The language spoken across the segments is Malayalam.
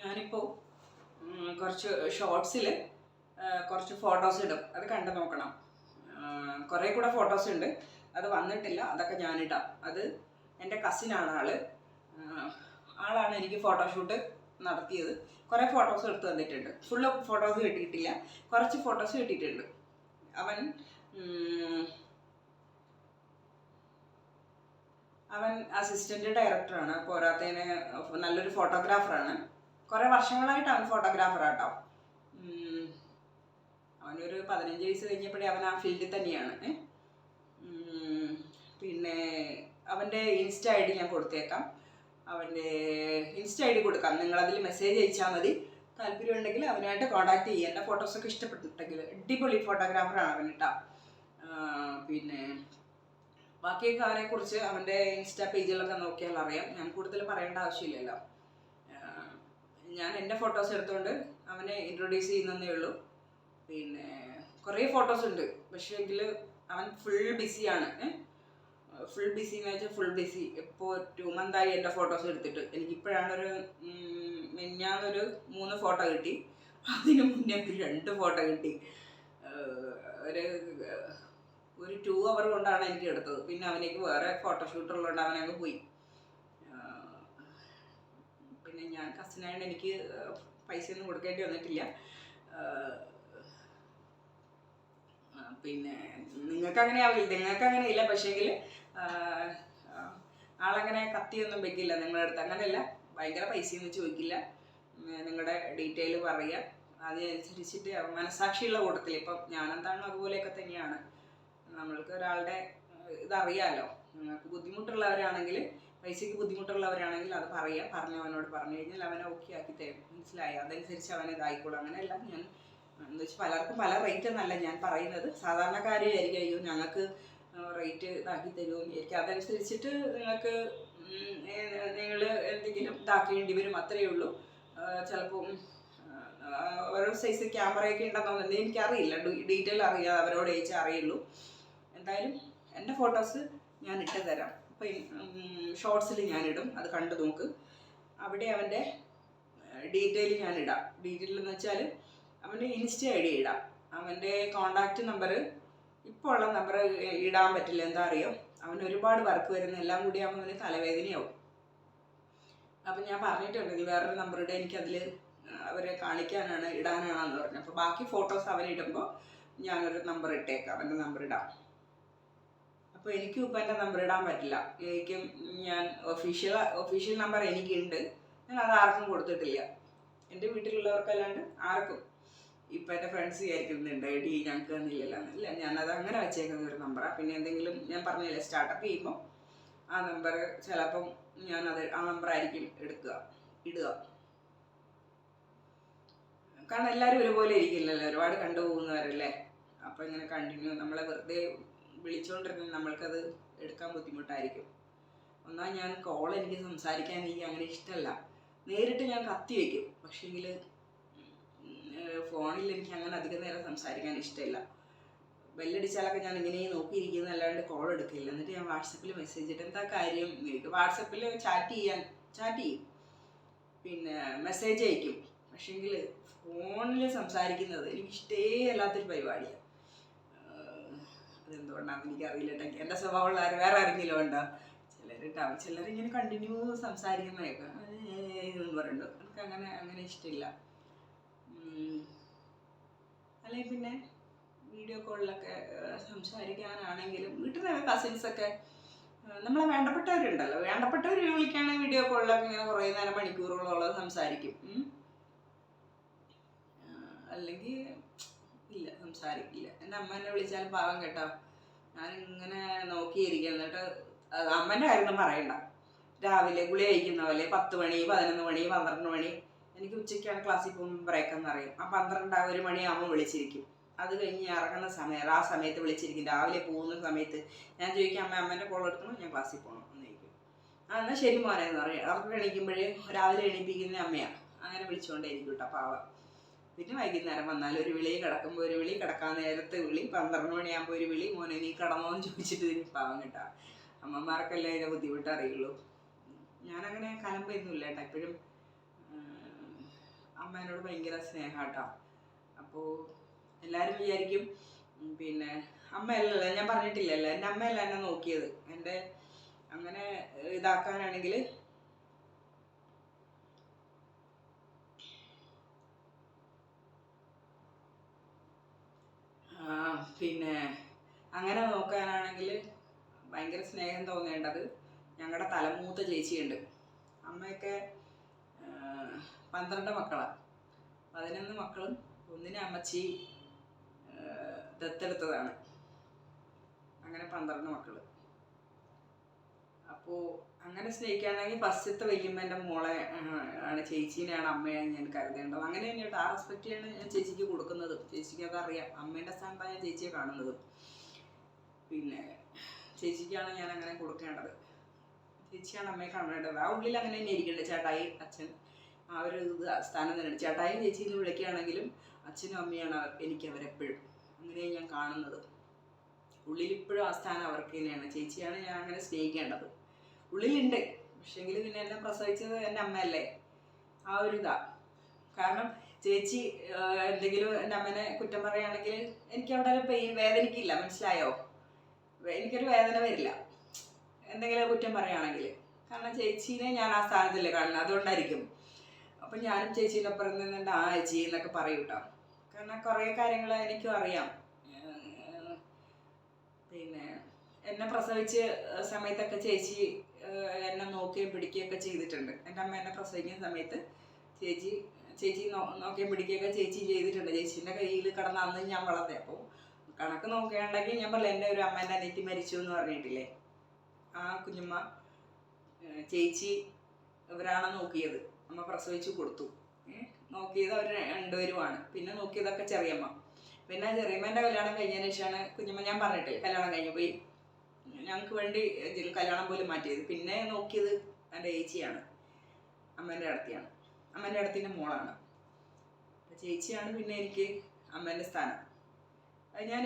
ഞാനിപ്പോൾ കുറച്ച് ഷോർട്സിൽ കുറച്ച് ഫോട്ടോസ് ഇടും, അത് കണ്ടു നോക്കണം. കുറേ കൂടെ ഫോട്ടോസ് ഉണ്ട്, അത് വന്നിട്ടില്ല, അതൊക്കെ ഞാനിടാം. അത് എൻ്റെ കസിനാണ് ആളാണ് എനിക്ക് ഫോട്ടോഷൂട്ട് നടത്തിയത്. കുറേ ഫോട്ടോസ് എടുത്ത് തന്നിട്ടുണ്ട്. ഫുള്ള് ഫോട്ടോസ് കിട്ടിയിട്ടില്ല, കുറച്ച് ഫോട്ടോസ് കിട്ടിയിട്ടുണ്ട്. അവൻ അസിസ്റ്റൻ്റ് ഡയറക്ടറാണ്, പോരാത്തതിന് നല്ലൊരു ഫോട്ടോഗ്രാഫറാണ്. കുറേ വർഷങ്ങളായിട്ട് അവൻ ഫോട്ടോഗ്രാഫറാട്ടോ. അവനൊരു 15 വയസ്സ് കഴിഞ്ഞപ്പോഴേ അവൻ ആ ഫീൽഡിൽ തന്നെയാണ്. പിന്നെ അവൻ്റെ ഇൻസ്റ്റ ഐ ഡി ഞാൻ കൊടുത്തേക്കാം. അവൻ്റെ ഇൻസ്റ്റ ഐ ഡി കൊടുക്കാം, നിങ്ങളതിൽ മെസ്സേജ് അയച്ചാൽ മതി. താല്പര്യമുണ്ടെങ്കിൽ അവനായിട്ട് കോൺടാക്ട് ചെയ്യുക. എൻ്റെ ഫോട്ടോസൊക്കെ ഇഷ്ടപ്പെട്ടിട്ടുണ്ടെങ്കിൽ. അടിപൊളി ഫോട്ടോഗ്രാഫറാണ് അവൻ കേട്ടോ. പിന്നെ ബാക്കിയൊക്കെ അവനെക്കുറിച്ച് അവൻ്റെ ഇൻസ്റ്റാ പേജിലൊക്കെ നോക്കിയാൽ അറിയാം. ഞാൻ കൂടുതൽ പറയേണ്ട ആവശ്യമില്ലല്ലോ. ഞാൻ എൻ്റെ ഫോട്ടോസ് എടുത്തുകൊണ്ട് അവനെ ഇൻട്രൊഡ്യൂസ് ചെയ്യുന്നതേ ഉള്ളൂ. പിന്നെ കുറേ ഫോട്ടോസ് ഉണ്ട്, പക്ഷേ എങ്കിൽ അവൻ ഫുൾ ബിസിയാണ്. ഫുൾ ബിസി എന്ന് വെച്ചാൽ ഫുൾ ബിസി. ഇപ്പോൾ 2 മന്തായി എൻ്റെ ഫോട്ടോസ് എടുത്തിട്ട്. എനിക്കിപ്പോഴാണ് മിനിഞ്ഞാന്നൊരു 3 ഫോട്ടോ കിട്ടി, അതിന് മുന്നേ 2 ഫോട്ടോ കിട്ടി. ഒരു 2 അവർ കൊണ്ടാണ് എനിക്ക് എടുത്തത്. പിന്നെ അവനേക്ക് വേറെ ഫോട്ടോഷൂട്ടുള്ളതുകൊണ്ട് അവനങ്ങ് പോയി. പിന്നെ ഞാൻ കസിനായിട്ട് എനിക്ക് പൈസയൊന്നും കൊടുക്കേണ്ടി വന്നിട്ടില്ല. പിന്നെ നിങ്ങൾക്ക് അങ്ങനെ ആവില്ല, നിങ്ങൾക്ക് അങ്ങനെ ഇല്ല. പക്ഷേങ്കിൽ ആളങ്ങനെ കത്തിയൊന്നും വെക്കില്ല നിങ്ങളുടെ അടുത്ത്, അങ്ങനെയല്ല. ഭയങ്കര പൈസയൊന്നും ചോദിക്കില്ല. നിങ്ങളുടെ ഡീറ്റെയിൽ പറയുക, അതിനനുസരിച്ചിട്ട് മനസാക്ഷിയുള്ള കൂട്ടത്തിൽ. ഇപ്പം ഞാനെന്താണോ അതുപോലെയൊക്കെ തന്നെയാണ്. നമ്മൾക്ക് ഒരാളുടെ ഇതറിയാമല്ലോ. നിങ്ങൾക്ക് ബുദ്ധിമുട്ടുള്ളവരാണെങ്കിൽ, പൈസയ്ക്ക് ബുദ്ധിമുട്ടുള്ളവരാണെങ്കിൽ അത് പറയുക. അവനോട് പറഞ്ഞു കഴിഞ്ഞാൽ അവനെ ഓക്കെ ആക്കി തരും. മനസ്സിലായി? അതനുസരിച്ച് അവൻ ഇതായിക്കോളും. അങ്ങനെയല്ല, ഞാൻ എന്ന് വെച്ചാൽ പലർക്കും പല റേറ്റ് എന്നല്ല ഞാൻ പറയുന്നത്. സാധാരണക്കാരായിരിക്കും അയ്യോ ഞങ്ങൾക്ക് റേറ്റ് ഇതാക്കി തരുമെന്ന്. അതനുസരിച്ചിട്ട് നിങ്ങൾ എന്തെങ്കിലും ഇതാക്കേണ്ടി വരും, അത്രയേ ഉള്ളൂ. ചിലപ്പോൾ ഓരോ സൈസ് ക്യാമറയൊക്കെ ഉണ്ടെന്നൊന്നും എനിക്കറിയില്ല, ഡീറ്റെയിൽ അറിയാതെ അവരോട് ചോദിച്ചാൽ അറിയുള്ളൂ. എന്തായാലും എൻ്റെ ഫോട്ടോസ് ഞാൻ ഇട്ട് തരാം. അപ്പം ഷോർട്സിൽ ഞാനിടും, അത് കണ്ടു നോക്ക്. അവിടെ അവൻ്റെ ഡീറ്റെയിൽ ഞാനിടാം. ഡീറ്റെയിൽ എന്ന് വെച്ചാൽ അവൻ്റെ ഇൻസ്റ്റ ഐ ഡി ഇടാം. അവൻ്റെ കോണ്ടാക്റ്റ് നമ്പർ, ഇപ്പോൾ ഉള്ള നമ്പർ ഇടാൻ പറ്റില്ല. എന്താ അറിയോ, അവന് ഒരുപാട് വർക്ക് വരുന്ന, എല്ലാം കൂടി ആകുമ്പോൾ അവന് തലവേദനയാവും. അപ്പം ഞാൻ പറഞ്ഞിട്ടുണ്ട് നീ വേറൊരു നമ്പർ ഇടാൻ, എനിക്കതിൽ അവരെ കാണിക്കാനാണ്, ഇടാനാണെന്ന് പറഞ്ഞു. അപ്പോൾ ബാക്കി ഫോട്ടോസ് അവനിടുമ്പോൾ ഞാനൊരു നമ്പർ ഇട്ടേക്കാം, അവൻ്റെ നമ്പർ ഇടാം. അപ്പോൾ എനിക്കും ഇപ്പം എൻ്റെ നമ്പർ ഇടാൻ പറ്റില്ല. ഞാൻ ഒഫീഷ്യൽ നമ്പർ എനിക്കുണ്ട്, ഞാൻ അത് ആർക്കും കൊടുത്തിട്ടില്ല. എൻ്റെ വീട്ടിലുള്ളവർക്കല്ലാണ്ട് ആർക്കും. ഇപ്പം എൻ്റെ ഫ്രണ്ട്സ് വിചാരിക്കുന്നുണ്ട് ഐ ഡി ഞങ്ങൾക്ക് തന്നില്ലല്ലോ എന്നല്ല, ഞാനത് അങ്ങനെ വെച്ചേക്കുന്ന ഒരു നമ്പറാണ്. പിന്നെ എന്തെങ്കിലും ഞാൻ പറഞ്ഞില്ലേ സ്റ്റാർട്ടപ്പ് ചെയ്യുമ്പോൾ ആ നമ്പർ ചിലപ്പം ആ നമ്പറായിരിക്കും ഇടുക. കാരണം എല്ലാവരും ഒരുപോലെ ഇരിക്കില്ലല്ലോ, ഒരുപാട് കണ്ടുപോകുന്നവരല്ലേ. അപ്പോൾ ഇങ്ങനെ കണ്ടിന്യൂ നമ്മളെ വെറുതെ വിളിച്ചുകൊണ്ടിരുന്ന നമ്മൾക്കത് എടുക്കാൻ ബുദ്ധിമുട്ടായിരിക്കും. ഞാൻ എനിക്ക് സംസാരിക്കാൻ എനിക്ക് അങ്ങനെ ഇഷ്ടമല്ല. നേരിട്ട് ഞാൻ കത്തി വയ്ക്കും, പക്ഷേങ്കിൽ ഫോണിൽ എനിക്ക് അങ്ങനെ അധികം നേരം സംസാരിക്കാൻ ഇഷ്ടമില്ല. ബെല്ലടിച്ചാലൊക്കെ ഞാൻ ഇങ്ങനെ നോക്കിയിരിക്കുന്നത്, അല്ലാണ്ട് കോൾ എടുക്കില്ല. എന്നിട്ട് ഞാൻ വാട്സപ്പിൽ മെസ്സേജ് ഇട്ട് എന്താ കാര്യം ചോദിക്കും. വാട്സപ്പിൽ ചാറ്റ് ചെയ്യും, പിന്നെ മെസ്സേജ് അയക്കും. പക്ഷേങ്കിൽ ഫോണിൽ സംസാരിക്കുന്നത് എനിക്കിഷ്ടേ അല്ലാത്തൊരു പരിപാടിയാണ്. അതെന്തുകൊണ്ടാണെന്ന് എനിക്കറിയില്ല കേട്ടോ. എൻ്റെ സ്വഭാവമുള്ള വേറെ ആരെങ്കിലും ഉണ്ടോ? ചിലരിങ്ങനെ കണ്ടിന്യൂ സംസാരിക്കുന്നതൊക്കെ എന്ന് പറയുന്നുണ്ട്. എനിക്ക് അങ്ങനെ ഇഷ്ടമില്ല. അല്ലെങ്കിൽ പിന്നെ വീഡിയോ കോളിലൊക്കെ സംസാരിക്കാനാണെങ്കിലും വീട്ടിൽ കസിൻസൊക്കെ നമ്മളെ വേണ്ടപ്പെട്ടവരുണ്ടല്ലോ, വേണ്ടപ്പെട്ടവർ വിളിക്കുകയാണെങ്കിൽ വീഡിയോ കോളിലൊക്കെ ഇങ്ങനെ കുറേ നേരം മണിക്കൂറുകളോളം സംസാരിക്കും. അല്ലെങ്കിൽ ഇല്ല, സംസാരിക്കില്ല. എൻ്റെ അമ്മ എന്നെ വിളിച്ചാലും പാവം കേട്ടോ, ഞാനിങ്ങനെ നോക്കിയിരിക്കും. എന്നിട്ട് അമ്മേൻ്റെ കാര്യമൊന്നും പറയണ്ട. രാവിലെ ഗുളി കഴിക്കുന്ന പോലെ 10 മണി 11 മണി 12 മണി, എനിക്ക് ഉച്ചയ്ക്കാണ് ക്ലാസ്സിൽ പോകുമ്പോൾ ബ്രേക്കെന്ന് പറയും. ആ 1 മണിയാകുമ്പോൾ വിളിച്ചിരിക്കും. അത് കഴിഞ്ഞ് ഇറങ്ങുന്ന സമയം ആ സമയത്ത് വിളിച്ചിരിക്കും. രാവിലെ പോകുന്ന സമയത്ത് ഞാൻ ചോദിക്കും അമ്മേൻ്റെ കോൾ എടുക്കണം, ഞാൻ ക്ലാസ്സിൽ പോകണം എന്ന് ചോദിക്കും. എന്നാൽ ശരി മോനെ എന്ന് പറയും. അവർക്ക് എണീക്കുമ്പോഴേ രാവിലെ എണീപ്പിക്കുന്ന അമ്മയാണ്. അങ്ങനെ വിളിച്ചുകൊണ്ടേയിരിക്കും കേട്ടോ, പാവം. പിന്നെ വൈകുന്നേരം വന്നാൽ ഒരു വിളി, കിടക്കുമ്പോൾ ഒരു വിളി, കിടക്കാൻ നേരത്തെ വിളി, 12 മണിയാകുമ്പോൾ ഒരു വിളി, മോനെ നീ കിടന്നോന്ന് ചോദിച്ചിട്ട് ഇതിന് പാവം കേട്ടോ. അമ്മമാർക്കല്ലേ അതിൻ്റെ ബുദ്ധിമുട്ട് അറിയുള്ളൂ. ഞാനങ്ങനെ കലമ്പൊന്നുമില്ല കേട്ടോ. എപ്പോഴും അമ്മേനോട് ഭയങ്കര സ്നേഹാട്ടാ. അപ്പോൾ എല്ലാവരും വിചാരിക്കും പിന്നെ അമ്മയല്ലല്ലോ, ഞാൻ പറഞ്ഞിട്ടില്ലല്ലോ, എൻ്റെ അമ്മയല്ല എന്നെ നോക്കിയത്. എൻ്റെ അങ്ങനെ ഇതാക്കാനാണെങ്കിൽ പിന്നെ അങ്ങനെ നോക്കാനാണെങ്കിൽ ഭയങ്കര സ്നേഹം തോന്നേണ്ടത് ഞങ്ങളുടെ തലമൂത്ത ചേച്ചിയുണ്ട്. അമ്മയൊക്കെ 12 മക്കളാണ്. 11 മക്കളും ഒന്നിനെ അമ്മച്ചി ദത്തെടുത്തതാണ്. അങ്ങനെ 12 മക്കൾ. അപ്പോൾ അങ്ങനെ സ്നേഹിക്കുകയാണെങ്കിൽ ഫസ്റ്റത്തെ വല്യമ്മേൻ്റെ മോളെ ആണ്, ചേച്ചീനെയാണ് അമ്മയാണ് ഞാൻ കരുതേണ്ടത്. അങ്ങനെ തന്നെയായിട്ട് ആ റെസ്പെക്റ്റാണ് ഞാൻ ചേച്ചിക്ക് കൊടുക്കുന്നത്. ചേച്ചിക്ക് അതറിയാം, അമ്മേൻ്റെ സ്ഥാനത്താണ് ഞാൻ ചേച്ചിയെ കാണുന്നത്. പിന്നെ ചേച്ചിക്കാണ് ഞാൻ അങ്ങനെ കൊടുക്കേണ്ടത്. ചേച്ചിയാണ് അമ്മയെ കാണേണ്ടത്. ആ ഉള്ളിൽ അങ്ങനെ തന്നെ ഇരിക്കേണ്ടത്. ചേട്ടായി അച്ഛൻ ആ ഒരു സ്ഥാനം തന്നെയാണ്. ചേട്ടായി ചേച്ചിന്ന് വിളിക്കുകയാണെങ്കിലും അച്ഛനും അമ്മയാണ് എനിക്ക് അവരെപ്പോഴും. അങ്ങനെയാണ് ഞാൻ കാണുന്നത്. ഉള്ളിലിപ്പോഴും ആ സ്ഥാനം അവർക്ക് തന്നെയാണ്. ചേച്ചിയാണ് ഞാൻ അങ്ങനെ സ്നേഹിക്കേണ്ടത്. ഉള്ളിലുണ്ട്, പക്ഷേങ്കിൽ പിന്നെ എന്നെ പ്രസവിച്ചത് എൻ്റെ അമ്മയല്ലേ, ആ ഒരു ഇതാ. കാരണം ചേച്ചി എന്തെങ്കിലും എൻ്റെ അമ്മേനെ കുറ്റം പറയുകയാണെങ്കിൽ എനിക്കവിടെ ഒരു പെയിൻ, വേദനിക്കില്ല, മനസ്സിലായോ? എനിക്കൊരു വേദന വരില്ല എന്തെങ്കിലും കുറ്റം പറയുകയാണെങ്കിൽ. കാരണം ചേച്ചീനെ ഞാൻ ആ സ്ഥാനത്തല്ലേ കാണുന്നത്, അതുകൊണ്ടായിരിക്കും. അപ്പം ഞാനും ചേച്ചീൻ്റെ ഒപ്പം നിന്നുണ്ട് ആ ചേച്ചി എന്നൊക്കെ പറയും കേട്ടോ. കാരണം കുറേ കാര്യങ്ങൾ എനിക്കും അറിയാം. പിന്നെ എന്നെ പ്രസവിച്ച സമയത്തൊക്കെ ചേച്ചി എന്നെ നോക്കുകയും പിടിക്കുകയൊക്കെ ചെയ്തിട്ടുണ്ട്. എൻ്റെ അമ്മ എന്നെ പ്രസവിക്കുന്ന സമയത്ത് ചേച്ചി നോക്കുകയും പിടിക്കുകയൊക്കെ ചേച്ചി ചെയ്തിട്ടുണ്ട്. ചേച്ചീൻ്റെ കയ്യിൽ കിടന്ന് അന്ന് ഞാൻ വളർത്തേ. അപ്പോൾ കണക്ക് നോക്കുകയുണ്ടെങ്കിൽ ഞാൻ പറഞ്ഞില്ല, എൻ്റെ ഒരു അമ്മേൻ്റെ അനിയത്തി മരിച്ചു എന്ന് പറഞ്ഞിട്ടില്ലേ, ആ കുഞ്ഞുമ്മ ചേച്ചി ഇവരാണ് നോക്കിയത്. അമ്മ പ്രസവിച്ച് കൊടുത്തു. നോക്കിയത് അവർ രണ്ടുപേരുമാണ്. പിന്നെ നോക്കിയതൊക്കെ ചെറിയമ്മ. പിന്നെ ചെറിയമ്മേൻ്റെ കല്യാണം കഴിഞ്ഞതിന് ശേഷമാണ് കുഞ്ഞമ്മ, ഞാൻ പറഞ്ഞിട്ടില്ലേ, കല്യാണം കഴിഞ്ഞ് പോയി ഞങ്ങൾക്ക് വേണ്ടി കല്യാണം പോലും മാറ്റിയത്. പിന്നെ നോക്കിയത് എൻ്റെ ചേച്ചിയാണ്, അമ്മേൻ്റെ അടുത്തിയാണ്, അമ്മേൻ്റെ അടുത്തിൻ്റെ മോളാണ്. ചേച്ചിയാണ് പിന്നെ എനിക്ക് അമ്മേൻ്റെ സ്ഥാനം. അത് ഞാൻ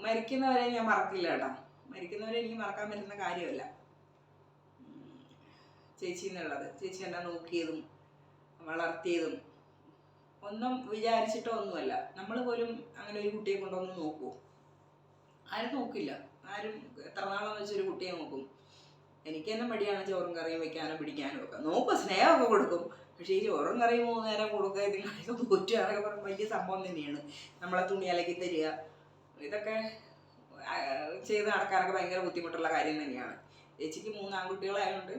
മരിക്കുന്നവരെ ഞാൻ മറക്കില്ല കേട്ടോ. മരിക്കുന്നവരെ എനിക്ക് മറക്കാൻ പറ്റുന്ന കാര്യമല്ല ചേച്ചി എന്നുള്ളത്. ചേച്ചി എന്നെ നോക്കിയതും വളർത്തിയതും ഒന്നും വിചാരിച്ചിട്ടോ ഒന്നുമല്ല. നമ്മൾ പോലും അങ്ങനെ ഒരു കുട്ടിയെ കൊണ്ടൊന്നും നോക്കുമോ? ആരും നോക്കില്ല. ആരും എത്ര നാളെന്ന് വെച്ചൊരു കുട്ടിയെ നോക്കും? എനിക്ക് തന്നെ മടിയാണ് ചോറും കറിയും വെക്കാനും പിടിക്കാനും ഒക്കെ. നോക്കും, സ്നേഹമൊക്കെ കൊടുക്കും. പക്ഷേ ഈ ചോറും കറിയും 3 നേരം കൊടുക്കുക, ഇതിനൊക്കെ പോറ്റുക എന്നൊക്കെ പറയുമ്പോൾ വലിയ സംഭവം തന്നെയാണ്. നമ്മളെ തുണി അലക്കി തരിക, ഇതൊക്കെ ചെയ്ത് നടക്കാനൊക്കെ ഭയങ്കര ബുദ്ധിമുട്ടുള്ള കാര്യം തന്നെയാണ്. ചേച്ചിക്ക് 3 ആൺകുട്ടികളായതുകൊണ്ട്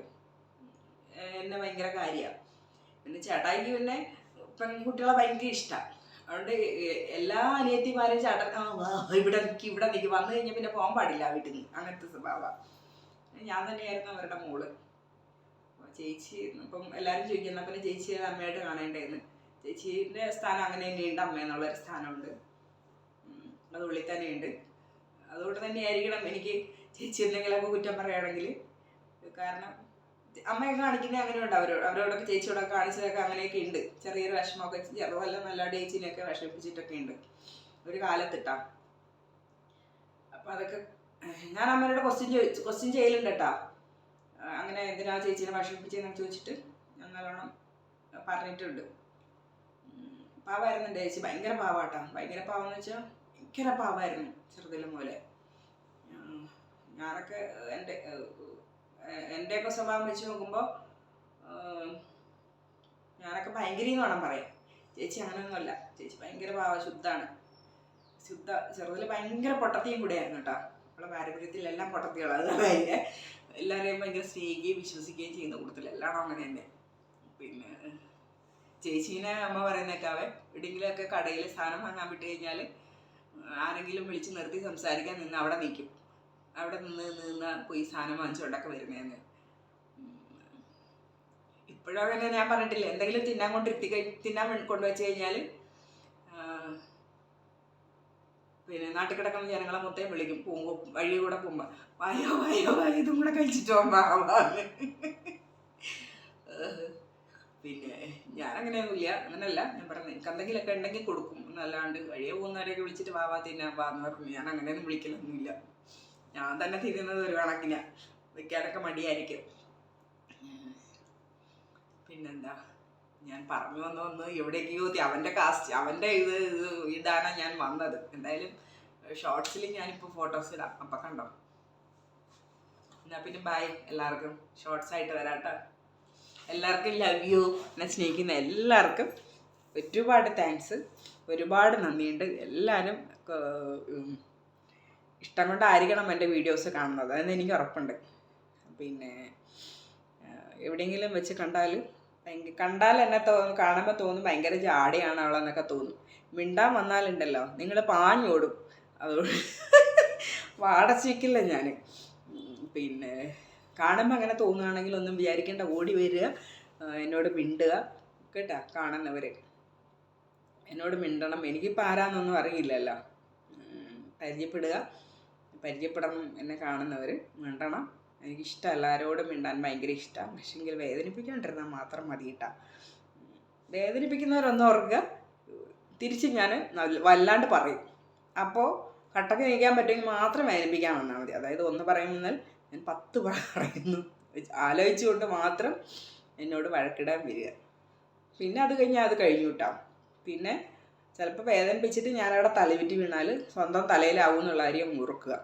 എന്നെ ഭയങ്കര കാര്യമാണ്. പിന്നെ ചേട്ടായിക്ക് പിന്നെ പെൺകുട്ടികളെ ഭയങ്കര ഇഷ്ടമാണ്. അതുകൊണ്ട് എല്ലാ അനിയത്തിമാരും ഇവിടെ നിൽക്കി വന്നു കഴിഞ്ഞാൽ പിന്നെ പോകാൻ പാടില്ല വീട്ടിൽ നിന്ന്. അങ്ങനത്തെ സ്വഭാവമാണ്. ഞാൻ തന്നെയായിരുന്നു അവരുടെ മോള്. ചേച്ചി ഇപ്പം എല്ലാവരും ചോദിക്കുന്ന പിന്നെ ചേച്ചിയെ അമ്മയായിട്ട് കാണേണ്ടതെന്ന്. ചേച്ചീൻ്റെ സ്ഥാനം അങ്ങനെ തന്നെയുണ്ട്, അമ്മ എന്നുള്ളൊരു സ്ഥാനമുണ്ട്, അത് ഉള്ളിൽ തന്നെയുണ്ട്. അതുകൊണ്ട് തന്നെയായിരിക്കണം എനിക്ക് ചേച്ചി എന്തെങ്കിലുമൊക്കെ കുറ്റം പറയുകയാണെങ്കിൽ. കാരണം അമ്മയെ കാണിക്കുന്നത് അങ്ങനെയുണ്ട്. അവരോടൊക്കെ ചേച്ചിയോടൊക്കെ കാണിച്ചതൊക്കെ അങ്ങനെയൊക്കെ ഉണ്ട്. ചെറിയൊരു വിഷമമൊക്കെ, ചെറുതല്ല നല്ല ചേച്ചീനെയൊക്കെ വിഷമിപ്പിച്ചിട്ടൊക്കെ ഉണ്ട് ഒരു കാലത്തിട്ടാ. അപ്പം അതൊക്കെ ഞാൻ അമ്മയോട് ക്വസ്റ്റ്യൻ ചെയ്യലുണ്ട് കേട്ടോ. അങ്ങനെ എന്തിനാ ചേച്ചീനെ വിഷമിപ്പിച്ചതെന്ന് ചോദിച്ചിട്ട് ഞാൻ നല്ലോണം പറഞ്ഞിട്ടുണ്ട്. പാവമായിരുന്നു എൻ്റെ ചേച്ചി, ഭയങ്കര പാവാട്ടാ. ഭയങ്കര പാവെന്ന് വെച്ചാൽ ഭയങ്കര പാവമായിരുന്നു ചെറുതിലും പോലെ. ഞാനൊക്കെ എൻ്റെയൊക്കെ സ്വഭാവം വെച്ച് നോക്കുമ്പോൾ ഞാനൊക്കെ ഭയങ്കരീന്ന് വേണം പറയാം. ചേച്ചി അങ്ങനെയൊന്നുമല്ല. ചേച്ചി ഭയങ്കര പാവ, ശുദ്ധാണ്. ചെറുതിൽ ഭയങ്കര പൊട്ടത്തിയും കൂടെയായിരുന്നു കേട്ടോ. നമ്മളെ പാരമ്പര്യത്തിലെല്ലാം പൊട്ടത്തികളാണ്. അതായത് എല്ലാവരെയും ഭയങ്കര സ്നേഹിക്കുകയും വിശ്വസിക്കുകയും ചെയ്യുന്ന കൂട്ടത്തിൽ എല്ലാവരും അങ്ങനെ തന്നെ. പിന്നെ ചേച്ചീനെ അമ്മ പറയുന്നേക്കാവേ, എവിടെയെങ്കിലുമൊക്കെ കടയിൽ സാധനം വാങ്ങാൻ വിട്ട് കഴിഞ്ഞാൽ ആരെങ്കിലും വിളിച്ച് നിർത്തി സംസാരിക്കാൻ നിന്ന് അവിടെ നിൽക്കും. അവിടെ നിന്ന് പോയി സാധനം വാങ്ങിച്ചുകൊണ്ടൊക്കെ വരുന്നതെന്ന്. ഇപ്പോഴും അങ്ങനെ ഞാൻ പറഞ്ഞിട്ടില്ല, എന്തെങ്കിലും തിന്നാൻ കൊണ്ടുവച്ച് കഴിഞ്ഞാൽ പിന്നെ നാട്ടിൽ കിടക്കുന്ന ജനങ്ങളെ മൊത്തം വിളിക്കും. വഴി കൂടെ പോകുമ്പോൾ വായോ ഇതും കൂടെ കഴിച്ചിട്ടോ മാവാന്ന്. പിന്നെ ഞാനങ്ങനെയൊന്നുമില്ല, അങ്ങനെയല്ല ഞാൻ പറഞ്ഞത്. എനിക്ക് എന്തെങ്കിലുമൊക്കെ ഉണ്ടെങ്കിൽ കൊടുക്കും എന്നല്ലാണ്ട് വഴിയെ പോകുന്നവരെയൊക്കെ വിളിച്ചിട്ട് വാവാ തിന്നാൻ വാന്ന് പറഞ്ഞു ഞാൻ അങ്ങനെയൊന്നും വിളിക്കലൊന്നുമില്ല. ഞാൻ തന്നെ തിന്നുന്നത് ഒരു കണക്കിനാ, വെക്കാനൊക്കെ മടിയായിരിക്കും. പിന്നെന്താ, ഞാൻ പറഞ്ഞു വന്നൊന്ന് എവിടേക്കോ അവൻ്റെ കാസ്റ്റ് അവൻ്റെ ഇടാനാണ് ഞാൻ വന്നത്. എന്തായാലും ഷോർട്സിൽ ഞാനിപ്പോൾ ഫോട്ടോസ് ഇടാം, അപ്പം കണ്ടോ. എന്നാൽ പിന്നെ ബൈ എല്ലാവർക്കും, ഷോർട്സ് ആയിട്ട് വരാട്ടോ. എല്ലാവർക്കും ലവ് യു. എന്നെ സ്നേഹിക്കുന്ന എല്ലാവർക്കും ഒരുപാട് താങ്ക്സ്, ഒരുപാട് നന്ദിയുണ്ട്. എല്ലാവരും ഇഷ്ടം കൊണ്ടായിരിക്കണം എൻ്റെ വീഡിയോസ് കാണുന്നത്, അതെന്ന് എനിക്ക് ഉറപ്പുണ്ട്. പിന്നെ എവിടെയെങ്കിലും വെച്ച് കണ്ടാൽ എന്നെ കാണുമ്പോൾ തോന്നും ഭയങ്കര ജാടിയാണ് അവളെന്നൊക്കെ തോന്നും. മിണ്ടാൻ വന്നാലുണ്ടല്ലോ നിങ്ങൾ പാഞ്ഞോടും, അതുകൊണ്ട് വാടച്ചിക്കില്ല ഞാൻ. പിന്നെ കാണുമ്പോൾ അങ്ങനെ തോന്നുകയാണെങ്കിൽ ഒന്നും വിചാരിക്കേണ്ട, ഓടി വരിക, എന്നോട് മിണ്ടുക കേട്ടോ. കാണുന്നവർ എന്നോട് മിണ്ടണം. എനിക്കിപ്പോൾ ആരാന്നൊന്നും അറിയില്ലല്ലോ. പരിചയപ്പെടണം എന്നെ കാണുന്നവർ, മിണ്ടണം. എനിക്കിഷ്ടം എല്ലാവരോടും മിണ്ടാൻ ഭയങ്കര ഇഷ്ടമാണ്. പക്ഷെങ്കിൽ വേദനിപ്പിക്കാണ്ടിരുന്നാൽ മാത്രം മതി കേട്ടോ. വേദനിപ്പിക്കുന്നവരൊന്നും ഓർക്കുക, തിരിച്ച് ഞാൻ വല്ലാണ്ട് പറയും. അപ്പോൾ കട്ടക്ക് നീക്കാൻ പറ്റുമെങ്കിൽ മാത്രം വേദനിപ്പിക്കാൻ വന്നാൽ മതി. അതായത് 1 പറയുമ്പോൾ ഞാൻ 10 പറയുന്നു, ആലോചിച്ചുകൊണ്ട് മാത്രം എന്നോട് വഴക്കിടാൻ വരിക. പിന്നെ അത് കഴിഞ്ഞാൽ അത് കഴിഞ്ഞു കേട്ടോ. പിന്നെ ചിലപ്പോൾ വേദനിപ്പിച്ചിട്ട് ഞാനവിടെ തലവിറ്റി വീണാൽ സ്വന്തം തലയിലാവും എന്നുള്ള കാര്യം ഓർക്കുക.